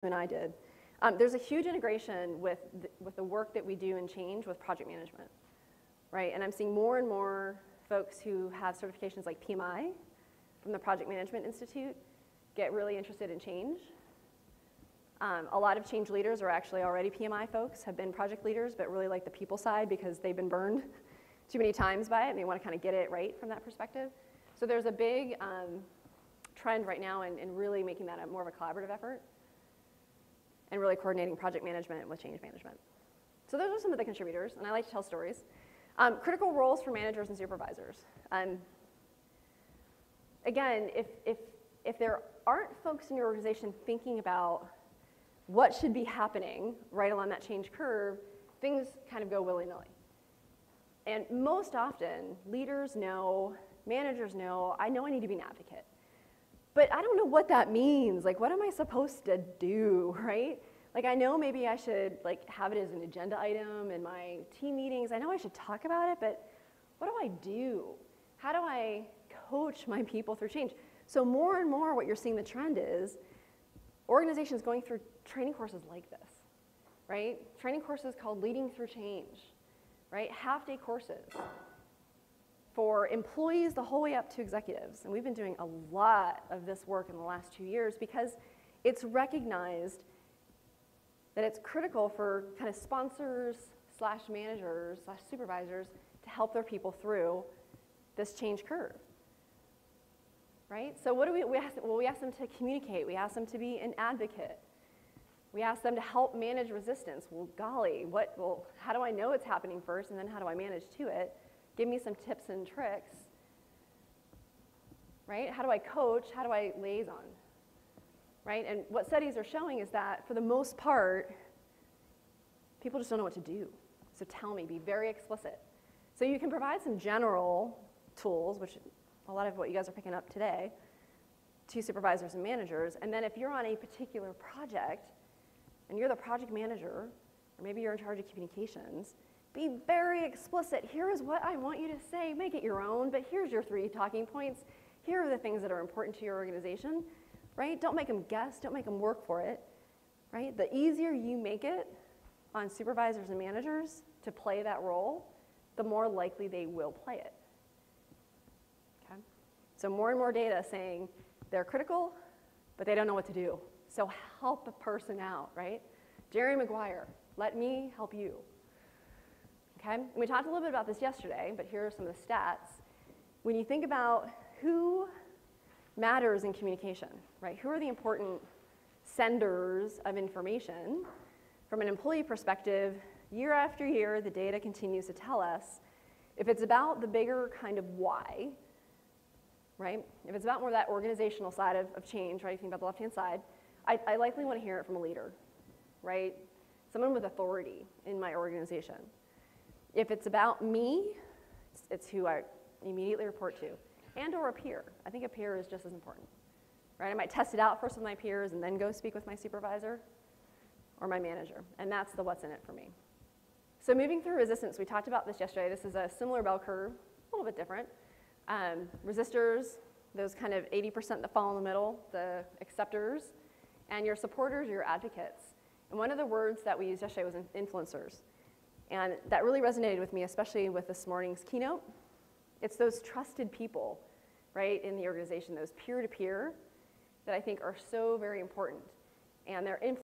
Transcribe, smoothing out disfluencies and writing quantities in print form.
and I did. There's a huge integration with the work that we do in change with project management, right? And I'm seeing more and more folks who have certifications like PMI from the Project Management Institute get really interested in change. A lot of change leaders are actually already PMI folks, have been project leaders, but really like the people side because they've been burned too many times by it and they want to kind of get it right from that perspective. So there's a big trend right now in really making that more of a collaborative effort and really coordinating project management with change management. So those are some of the contributors, and I like to tell stories. Critical roles for managers and supervisors. Again, if there aren't folks in your organization thinking about what should be happening right along that change curve, things kind of go willy-nilly. And most often, leaders know, managers know, I know I need to be an advocate. But I don't know what that means. Like, what am I supposed to do, right? Like, I know maybe I should have it as an agenda item in my team meetings. I know I should talk about it, but what do I do? How do I coach my people through change? So more and more what you're seeing the trend is organizations going through training courses like this, right? Training courses called Leading Through Change, right? Half-day courses for employees the whole way up to executives. And we've been doing a lot of this work in the last 2 years because it's recognized that it's critical for kind of sponsors slash managers slash supervisors to help their people through this change curve, right? So what do we ask them? Well, we ask them to communicate. We ask them to be an advocate. We ask them to help manage resistance. Well, golly, how do I know it's happening first, and then how do I manage to it? Give me some tips and tricks, right? How do I coach? How do I liaison, right? And what studies are showing is that for the most part, people just don't know what to do. So tell me, be very explicit. So you can provide some general tools, which a lot of what you guys are picking up today, to supervisors and managers. And then if you're on a particular project and you're the project manager, or maybe you're in charge of communications, be very explicit. Here is what I want you to say. Make it your own, but here's your 3 talking points. Here are the things that are important to your organization, right? Don't make them guess. Don't make them work for it, right? The easier you make it on supervisors and managers to play that role, the more likely they will play it, okay? So more and more data saying they're critical, but they don't know what to do. So help a person out, right? Jerry Maguire, let me help you. Okay? And we talked a little bit about this yesterday, but here are some of the stats. When you think about who matters in communication, right? Who are the important senders of information? From an employee perspective, year after year, the data continues to tell us if it's about the bigger kind of why, right? If it's about more that organizational side of change, right? If you think about the left-hand side, I likely want to hear it from a leader, right? Someone with authority in my organization. If it's about me, it's who I immediately report to, and or a peer. I think a peer is just as important, right? I might test it out first with my peers and then go speak with my supervisor or my manager, and that's the what's in it for me. So moving through resistance, we talked about this yesterday. This is a similar bell curve, a little bit different. Resistors, those kind of 80% that fall in the middle, the acceptors, and your supporters, your advocates. And one of the words that we used yesterday was influencers. And that really resonated with me, especially with this morning's keynote. It's those trusted people, right, in the organization, those peer-to-peer that I think are so very important. And they're